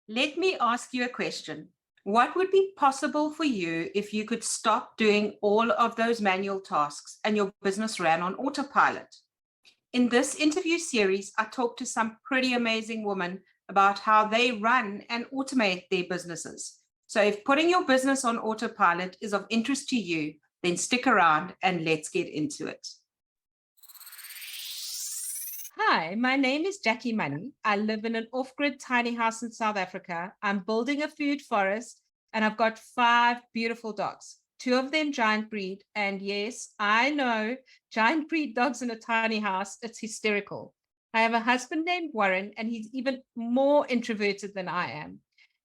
Let me ask you a question. What would be possible for you if you could stop doing all of those manual tasks and your business ran on autopilot? In this interview series, I talk to some pretty amazing women about how they run and automate their businesses. So if putting your business on autopilot is of interest to you, then stick around and let's get into it. Hi, my name is Jacqui Money. I live in an off-grid tiny house in South Africa. I'm building a food forest and I've got 5 beautiful dogs, 2 of them giant breed. And yes, I know giant breed dogs in a tiny house, it's hysterical. I have a husband named Warren and he's even more introverted than I am.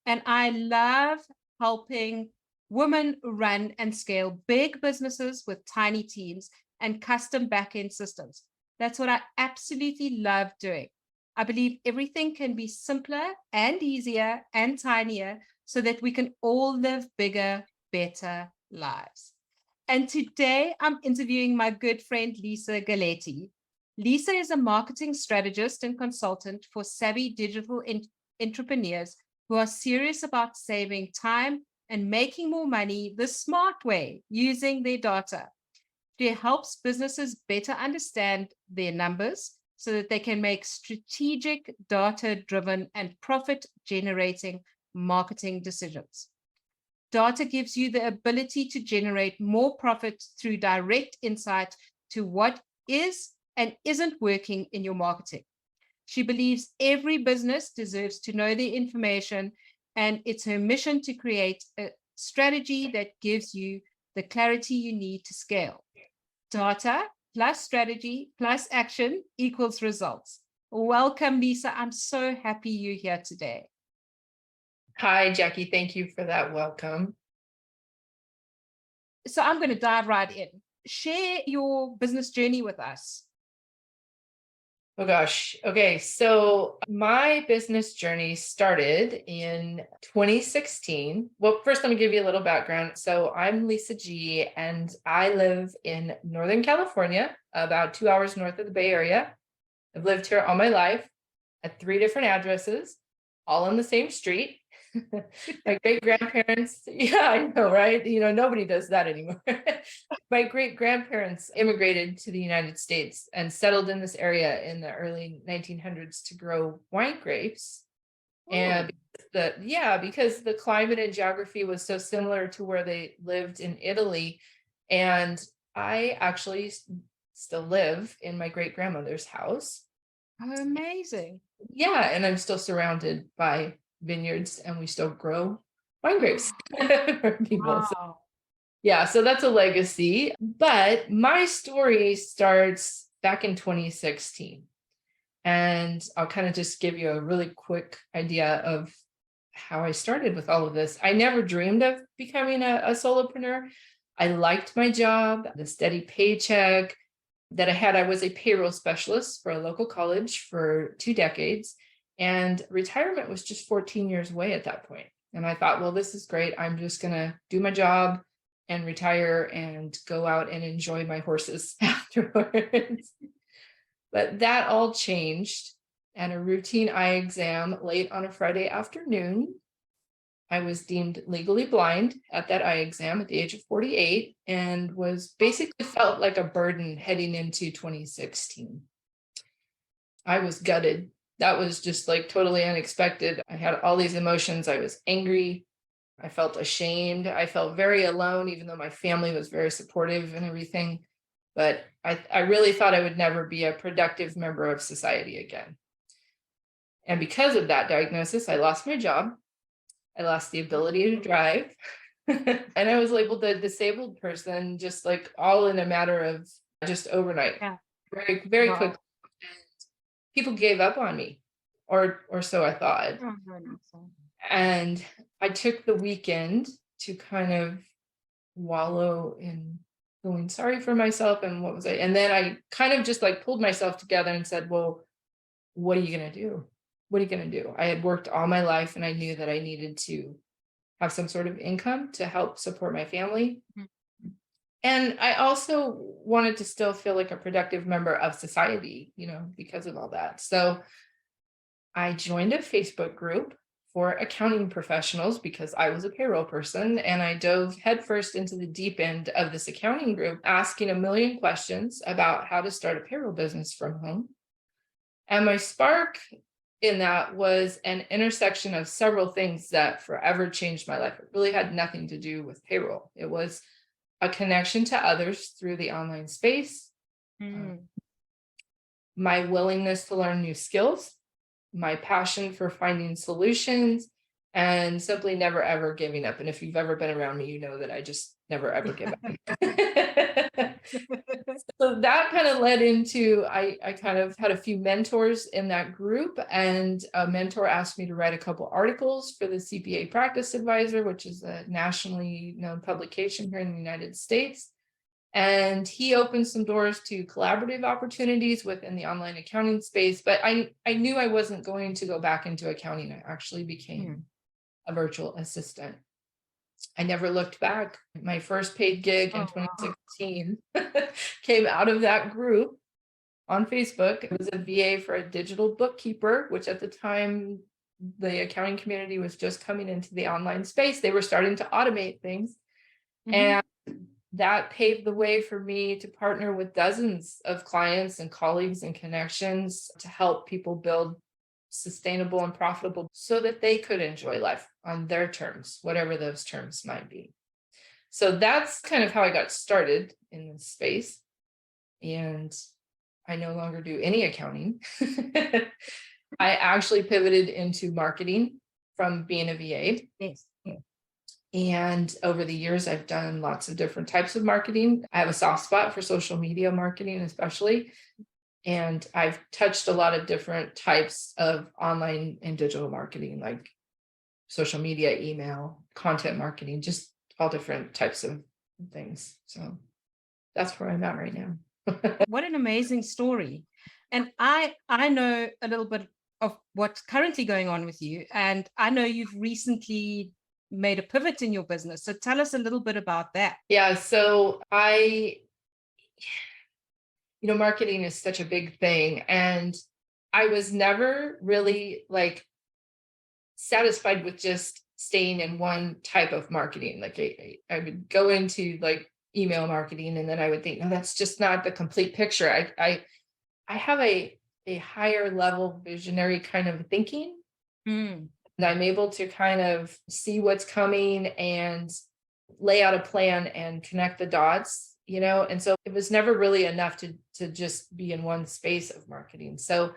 And I love helping women run and scale big businesses with tiny teams and custom back-end systems. That's what I absolutely love doing. I believe everything can be simpler and easier and tinier so that we can all live bigger, better lives. And today I'm interviewing my good friend, Lisa Galletti. Lisa is a marketing strategist and consultant for savvy digital entrepreneurs who are serious about saving time and making more money the smart way using their data. She helps businesses better understand their numbers so that they can make strategic, data-driven, and profit-generating marketing decisions. Data gives you the ability to generate more profit through direct insight to what is and isn't working in your marketing. She believes every business deserves to know the information, and it's her mission to create a strategy that gives you the clarity you need to scale. Data plus strategy plus action equals results. Welcome, Lisa. I'm so happy you're here today. Hi, Jackie. Thank you for that welcome. So I'm going to dive right in. Share your business journey with us. Oh gosh. Okay. So my business journey started in 2016. Well, first, let me give you a little background. So I'm Lisa G, and I live in Northern California, about 2 hours north of the Bay Area. I've lived here all my life at 3 different addresses, all on the same street. My great-grandparents, yeah, I know, right? Nobody does that anymore. My great-grandparents immigrated to the United States and settled in this area in the early 1900s to grow wine grapes. And because the climate and geography was so similar to where they lived in Italy. And I actually still live in my great-grandmother's house. Oh, amazing. Yeah, and I'm still surrounded by vineyards and we still grow wine grapes for people. Wow. So that's a legacy. But my story starts back in 2016. And I'll kind of just give you a really quick idea of how I started with all of this. I never dreamed of becoming a solopreneur. I liked my job, the steady paycheck that I had. I was a payroll specialist for a local college for 2 decades. And retirement was just 14 years away at that point. And I thought, well, this is great. I'm just going to do my job and retire and go out and enjoy my horses afterwards. But that all changed. And a routine eye exam late on a Friday afternoon, I was deemed legally blind at that eye exam at the age of 48 and was basically felt like a burden heading into 2016. I was gutted. That was just like totally unexpected. I had all these emotions. I was angry. I felt ashamed. I felt very alone, even though my family was very supportive and everything. But I really thought I would never be a productive member of society again. And because of that diagnosis, I lost my job. I lost the ability to drive. And I was labeled a disabled person, just like all in a matter of just overnight. Yeah. Very, very quickly. People gave up on me, or so I thought. And I took the weekend to kind of wallow in feeling sorry for myself and what was I, and then I kind of just like pulled myself together and said, well, what are you going to do? What are you going to do? I had worked all my life and I knew that I needed to have some sort of income to help support my family. Mm-hmm. And I also wanted to still feel like a productive member of society, because of all that. So I joined a Facebook group for accounting professionals because I was a payroll person, and I dove headfirst into the deep end of this accounting group, asking a million questions about how to start a payroll business from home. And my spark in that was an intersection of several things that forever changed my life. It really had nothing to do with payroll. It was a connection to others through the online space, my willingness to learn new skills, my passion for finding solutions, and simply never ever giving up. And if you've ever been around me, you know that I just never ever give up. So that kind of led into, I kind of had a few mentors in that group, and a mentor asked me to write a couple articles for the CPA Practice Advisor, which is a nationally known publication here in the United States. And he opened some doors to collaborative opportunities within the online accounting space. But I knew I wasn't going to go back into accounting. I actually became a virtual assistant. I never looked back. My first paid gig in 2016 came out of that group on Facebook. It was a VA for a digital bookkeeper, which at the time, the accounting community was just coming into the online space. They were starting to automate things. And that paved the way for me to partner with dozens of clients and colleagues and connections to help people build sustainable and profitable so that they could enjoy life on their terms, whatever those terms might be. So that's kind of how I got started in this space. And I no longer do any accounting. I actually pivoted into marketing from being a VA. Yes. And over the years, I've done lots of different types of marketing. I have a soft spot for social media marketing, especially. And I've touched a lot of different types of online and digital marketing, like social media, email, content marketing, just all different types of things. So that's where I'm at right now. What an amazing story. And I know a little bit of what's currently going on with you. And I know you've recently made a pivot in your business. So tell us a little bit about that. Yeah, so marketing is such a big thing. And I was never really like satisfied with just staying in one type of marketing. Like I would go into like email marketing, and then I would think, no, that's just not the complete picture. I have a higher level visionary kind of thinking. And I'm able to kind of see what's coming and lay out a plan and connect the dots, and so it was never really enough to just be in one space of marketing. So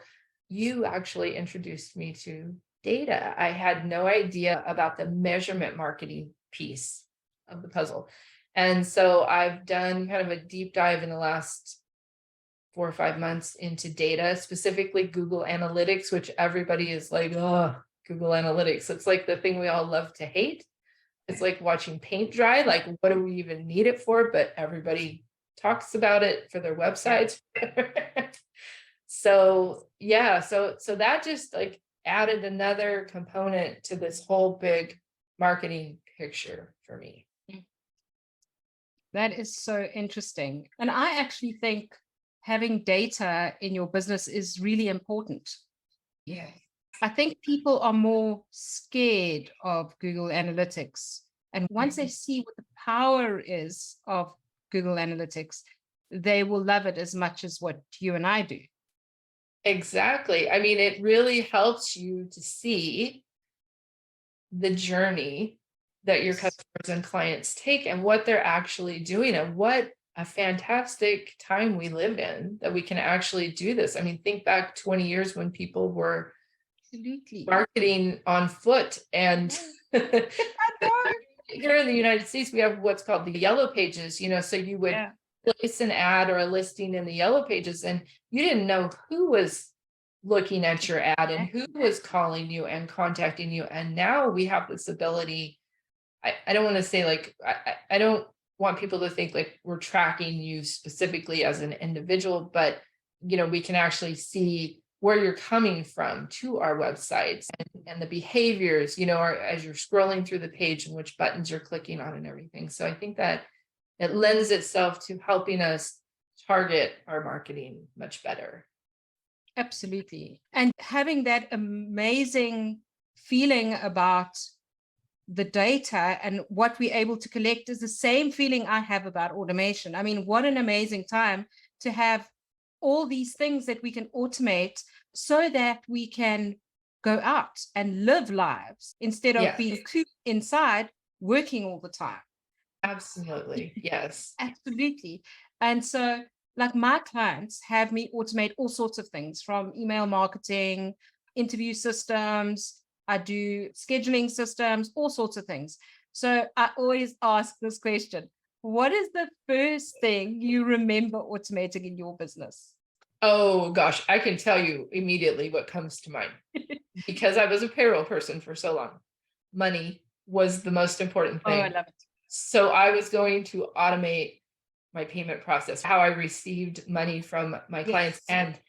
you actually introduced me to data. I had no idea about the measurement marketing piece of the puzzle. And so I've done kind of a deep dive in the last 4 or 5 months into data, specifically Google Analytics, which everybody is like, oh, Google Analytics. It's like the thing we all love to hate. It's like watching paint dry. Like, what do we even need it for? But everybody talks about it for their websites. So that just like added another component to this whole big marketing picture for me. That is so interesting. And I actually think having data in your business is really important. Yeah. I think people are more scared of Google Analytics. And once they see what the power is of Google Analytics, they will love it as much as what you and I do. Exactly. I mean, it really helps you to see the journey that your customers and clients take and what they're actually doing, and what a fantastic time we live in that we can actually do this. I mean, think back 20 years when people were marketing on foot. And here in the United States, we have what's called the yellow pages, so you would place an ad or a listing in the yellow pages, and you didn't know who was looking at your ad and who was calling you and contacting you. And now we have this ability. I don't want to say like, I don't want people to think like we're tracking you specifically as an individual, but we can actually see where you're coming from to our websites, and the behaviors, as you're scrolling through the page, and which buttons you're clicking on and everything. So I think that it lends itself to helping us target our marketing much better. Absolutely. And having that amazing feeling about the data and what we're able to collect is the same feeling I have about automation. I mean, what an amazing time to have all these things that we can automate so that we can go out and live lives instead of being cooped inside working all the time. Absolutely. Yes. Absolutely. And so, like, my clients have me automate all sorts of things from email marketing, interview systems. I do scheduling systems, all sorts of things. So I always ask this question: what is the first thing you remember automating in your business? Oh gosh, I can tell you immediately what comes to mind because I was a payroll person for so long. Money was the most important Oh, I thing. love it. So I was going to automate my payment process, how I received money from my clients. Yes. And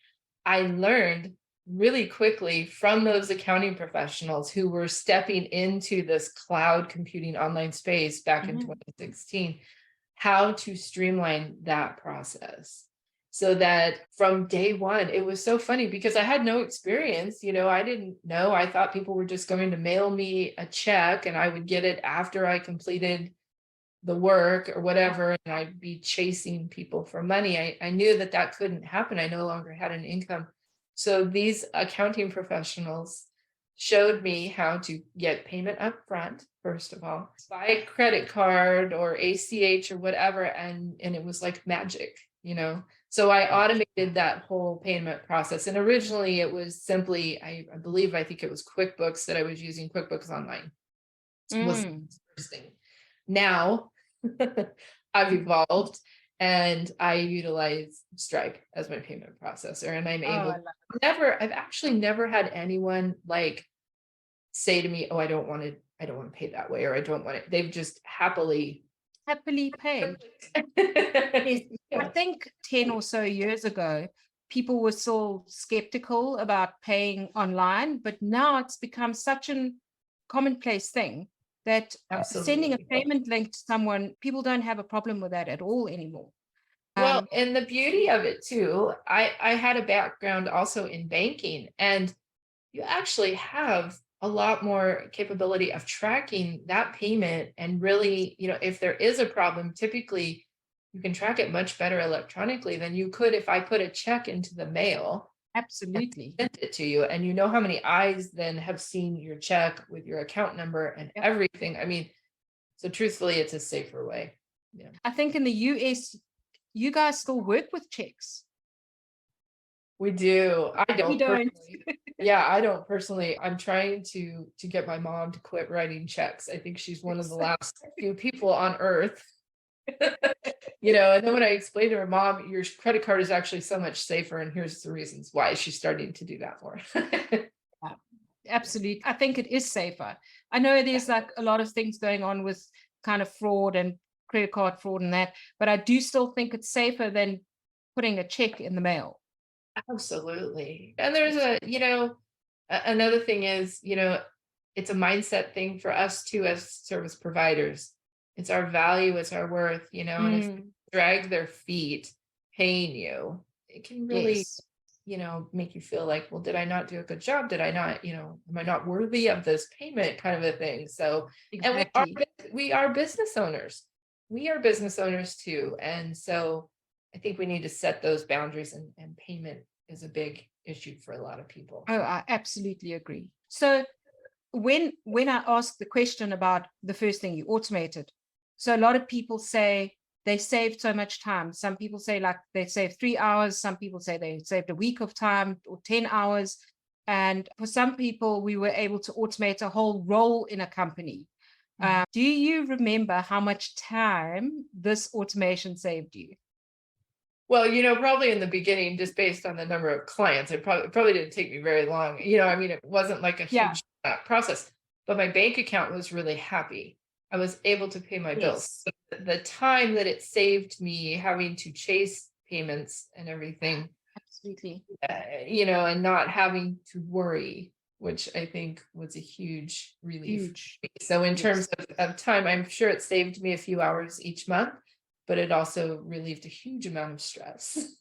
I learned really quickly from those accounting professionals who were stepping into this cloud computing online space back in 2016, how to streamline that process. So that from day one, it was so funny because I had no experience. I didn't know. I thought people were just going to mail me a check and I would get it after I completed the work or whatever, and I'd be chasing people for money. I knew that couldn't happen. I no longer had an income. So these accounting professionals showed me how to get payment up front, first of all, buy a credit card or ACH or whatever, and it was like magic, So I automated that whole payment process. And originally it was simply, I think it was QuickBooks that I was using. QuickBooks Online was the first thing. Now I've evolved and I utilize Stripe as my payment processor, and I'm able I've actually never had anyone like say to me, oh, I don't want to pay that way, or I don't want it. They've just happily paid. Yes. I think 10 or so years ago, people were still skeptical about paying online, but now it's become such a commonplace thing that sending a payment link to someone, people don't have a problem with that at all anymore. Well, and the beauty of it too, I had a background also in banking, and you actually have a lot more capability of tracking that payment. And really, if there is a problem, typically you can track it much better electronically than you could if I put a check into the mail. Absolutely. Sent it to you, and you know how many eyes then have seen your check with your account number and everything. I mean, so truthfully, it's a safer way. Yeah. I think in the US, you guys still work with checks. We do. I don't. We don't. Yeah, I don't personally. I'm trying to get my mom to quit writing checks. I think she's one of the last few people on earth. And then when I explained to her, Mom, your credit card is actually so much safer, and here's the reasons why, she's starting to do that more. Absolutely. I think it is safer. I know there's like a lot of things going on with kind of fraud and credit card fraud and that, but I do still think it's safer than putting a check in the mail. Absolutely. And there's another thing is, it's a mindset thing for us too, as service providers. It's our value, it's our worth, and if they drag their feet paying you, it can really, make you feel like, well, did I not do a good job? Did I not, am I not worthy of this payment, kind of a thing? So, and we are business owners. We are business owners too. And so I think we need to set those boundaries, and payment is a big issue for a lot of people. Oh, I absolutely agree. So when I ask the question about the first thing you automated, so a lot of people say they saved so much time. Some people say like they saved 3 hours. Some people say they saved a week of time or 10 hours. And for some people, we were able to automate a whole role in a company. Do you remember how much time this automation saved you? Well, probably in the beginning, just based on the number of clients, it probably didn't take me very long. It wasn't like a huge process, but my bank account was really happy. I was able to pay my bills. So the time that it saved me having to chase payments and everything, absolutely, and not having to worry, which I think was a huge relief. So in terms of time, I'm sure it saved me a few hours each month, but it also relieved a huge amount of stress.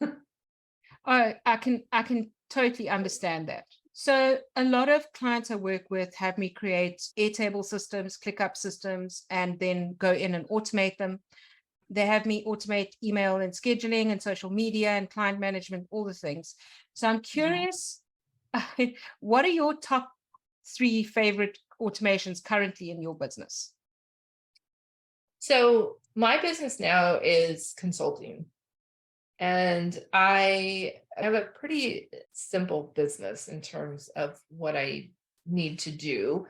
I can totally understand that. So a lot of clients I work with have me create airtable systems, ClickUp systems, and then go in and automate them. They have me automate email and scheduling and social media and client management, all the things. So I'm curious, what are your top 3 favorite automations currently in your business? So my business now is consulting. And I have a pretty simple business in terms of what I need to do,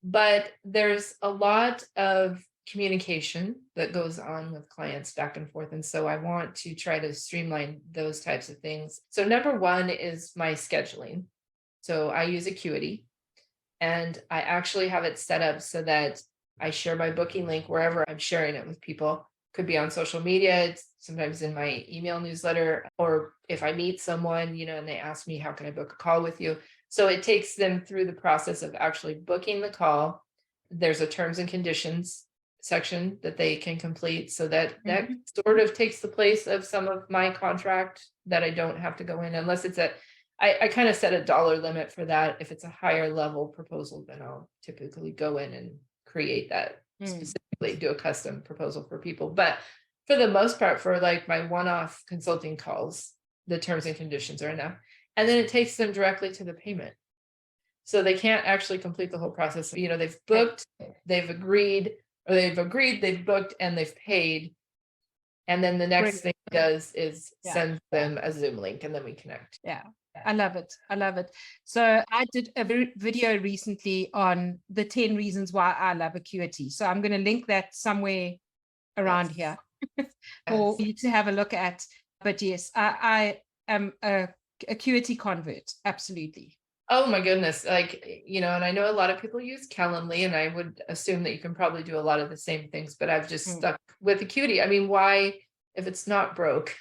but there's a lot of communication that goes on with clients back and forth. And so I want to try to streamline those types of things. So, number one is my scheduling. So, I use Acuity, and I actually have it set up so that I share my booking link wherever I'm sharing it with people. Could be on social media, it's sometimes in my email newsletter, or if I meet someone, and they ask me, how can I book a call with you? So it takes them through the process of actually booking the call. There's a terms and conditions section that they can complete, so that sort of takes the place of some of my contract that I don't have to go in unless it's I kind of set a dollar limit for that. If it's a higher level proposal, then I'll typically go in and create that specifically, do a custom proposal for people. But for the most part, for like my one-off consulting calls, the terms and conditions are enough. And then it takes them directly to the payment. So they can't actually complete the whole process. They've booked, they've agreed, they've booked, and they've paid. And then the next thing it does is send them a Zoom link, and then we connect. Yeah. I love it. I love it. So I did a video recently on the 10 reasons why I love Acuity. So I'm going to link that somewhere around here for you to have a look at. But yes, I am a Acuity convert. Absolutely. Oh my goodness. And I know a lot of people use Calendly, and I would assume that you can probably do a lot of the same things, but I've just stuck with Acuity. I mean, why, if it's not broke?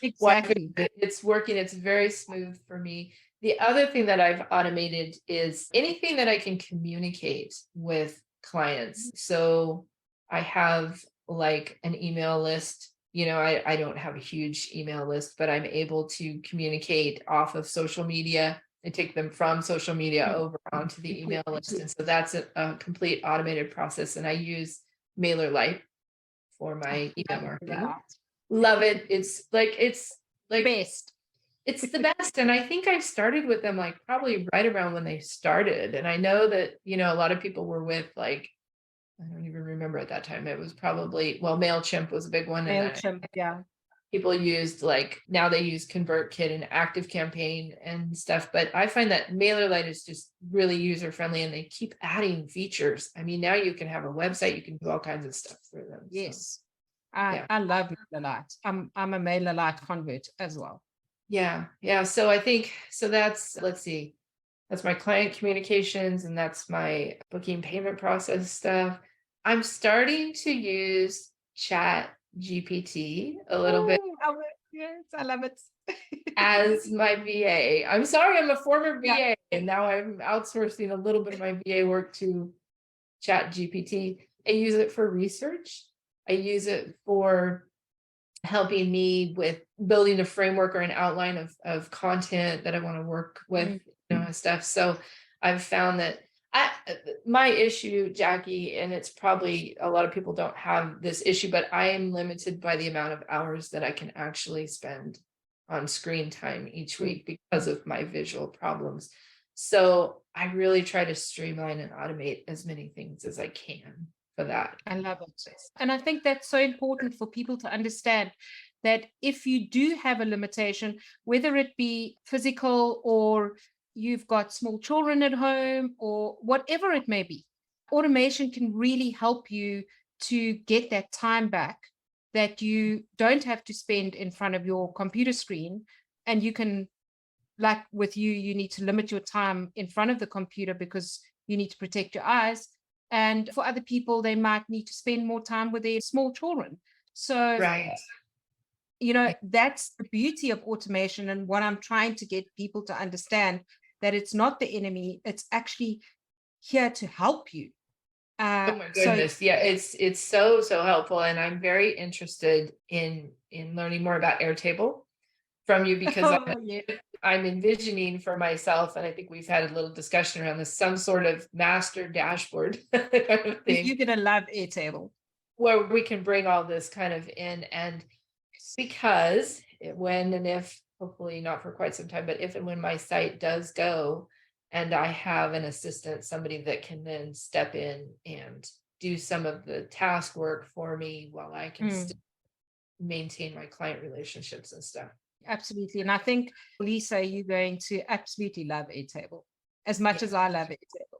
Exactly. It's working. It's very smooth for me. The other thing that I've automated is anything that I can communicate with clients. So I have like an email list. I don't have a huge email list, but I'm able to communicate off of social media. I take them from social media over onto the email list. And so that's a complete automated process. And I use MailerLite for my email marketing. Love it. It's like Best. It's the best. And I think I started with them like probably right around when they started. And I know that, a lot of people were with I don't even remember at that time. It was probably, MailChimp was a big one. MailChimp, yeah. People used now they use ConvertKit and ActiveCampaign and stuff. But I find that MailerLite is just really user friendly, and they keep adding features. I mean, now you can have a website, you can do all kinds of stuff through them. Yes. I love MailerLite. I'm a MailerLite convert as well. Yeah. So I think, let's see, that's my client communications, and that's my booking payment process stuff. I'm starting to use Chat GPT a little bit. Yes, I love it. As my VA. I'm sorry, I'm a former VA, and now I'm outsourcing a little bit of my VA work to Chat GPT. I use it for research. I use it for helping me with building a framework or an outline of content that I want to work with, stuff. So I've found that my issue, Jacqui, and it's probably a lot of people don't have this issue, but I am limited by the amount of hours that I can actually spend on screen time each week because of my visual problems. So I really try to streamline and automate as many things as I can for that. I love it. And I think that's so important for people to understand that if you do have a limitation, whether it be physical or you've got small children at home or whatever it may be, automation can really help you to get that time back that you don't have to spend in front of your computer screen. And you can, like with you need to limit your time in front of the computer because you need to protect your eyes. And for other people, they might need to spend more time with their small children. So, that's the beauty of automation, and what I'm trying to get people to understand, that it's not the enemy, it's actually here to help you. Oh my goodness. It's so helpful. And I'm very interested in learning more about Airtable from you, because I'm envisioning for myself, and I think we've had a little discussion around this, some sort of master dashboard kind of thing, You're going to love Airtable. where we can bring all this kind of in. And because when and if, hopefully not for quite some time, but if and when my site does go and I have an assistant, somebody that can then step in and do some of the task work for me while I can still maintain my client relationships and stuff. Absolutely. And I think, Lisa, you're going to absolutely love Airtable as much as I love Airtable.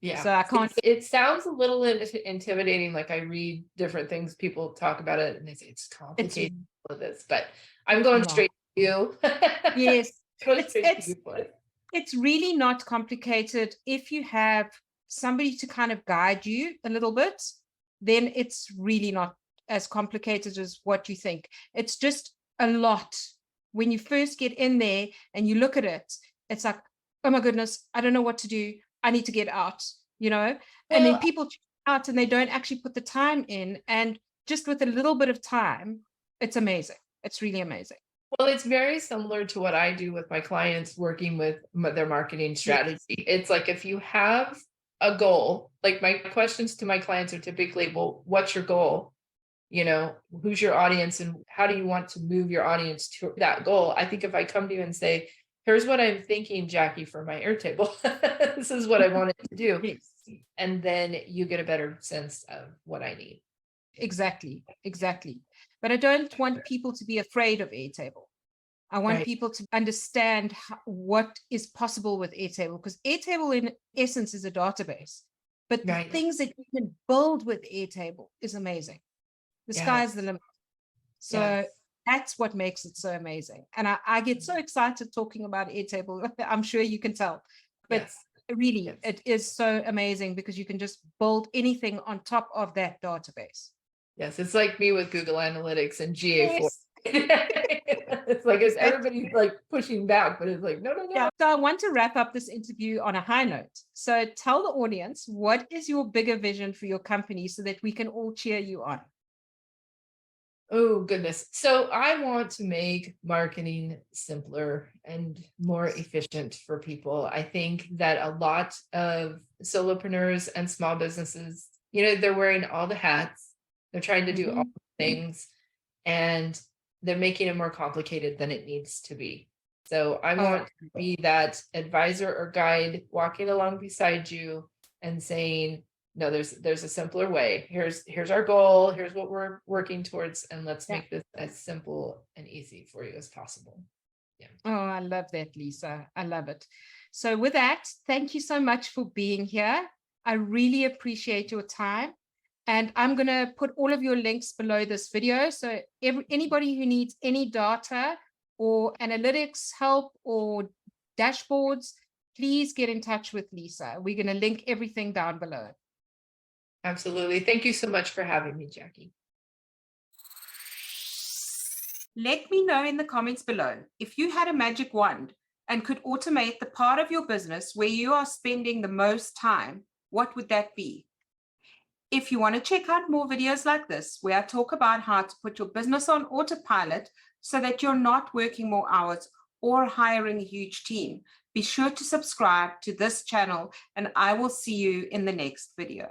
Yeah. So I can't. It sounds a little intimidating. Like I read different things, people talk about it and they say it's complicated with this, but I'm going straight to you. Yes. It's It's really not complicated. If you have somebody to kind of guide you a little bit, then it's really not as complicated as what you think. It's just a lot. When you first get in there and you look at it, it's like, oh my goodness, I don't know what to do. I need to get out, and then people check out and they don't actually put the time in. And just with a little bit of time, it's amazing. It's really amazing. Well, it's very similar to what I do with my clients working with their marketing strategy. Yes. It's like, if you have a goal, like my questions to my clients are typically, well, what's your goal? Who's your audience and how do you want to move your audience to that goal? I think if I come to you and say, here's what I'm thinking, Jacqui, for my Airtable, this is what I want it to do. Yes. And then you get a better sense of what I need. Exactly. But I don't want people to be afraid of Airtable. I want people to understand what is possible with Airtable, because Airtable in essence is a database, but the things that you can build with Airtable is amazing. The sky's the limit. So that's what makes it so amazing. And I get so excited talking about Airtable. I'm sure you can tell, but really it is so amazing because you can just build anything on top of that database. Yes, it's like me with Google Analytics and GA4. It's like everybody's like pushing back, but it's like, no. Yeah. So I want to wrap up this interview on a high note. So tell the audience, what is your bigger vision for your company so that we can all cheer you on? Oh, goodness. So I want to make marketing simpler and more efficient for people. I think that a lot of solopreneurs and small businesses, they're wearing all the hats. They're trying to do all the things, and they're making it more complicated than it needs to be. So I want to be that advisor or guide walking along beside you and saying, no, there's a simpler way. Here's our goal. Here's what we're working towards. And let's make this as simple and easy for you as possible. Yeah. Oh, I love that, Lisa. I love it. So with that, thank you so much for being here. I really appreciate your time. And I'm going to put all of your links below this video. So anybody who needs any data or analytics help or dashboards, please get in touch with Lisa. We're going to link everything down below. Absolutely. Thank you so much for having me, Jacqui. Let me know in the comments below if you had a magic wand and could automate the part of your business where you are spending the most time, what would that be? If you want to check out more videos like this, where I talk about how to put your business on autopilot so that you're not working more hours or hiring a huge team, be sure to subscribe to this channel and I will see you in the next video.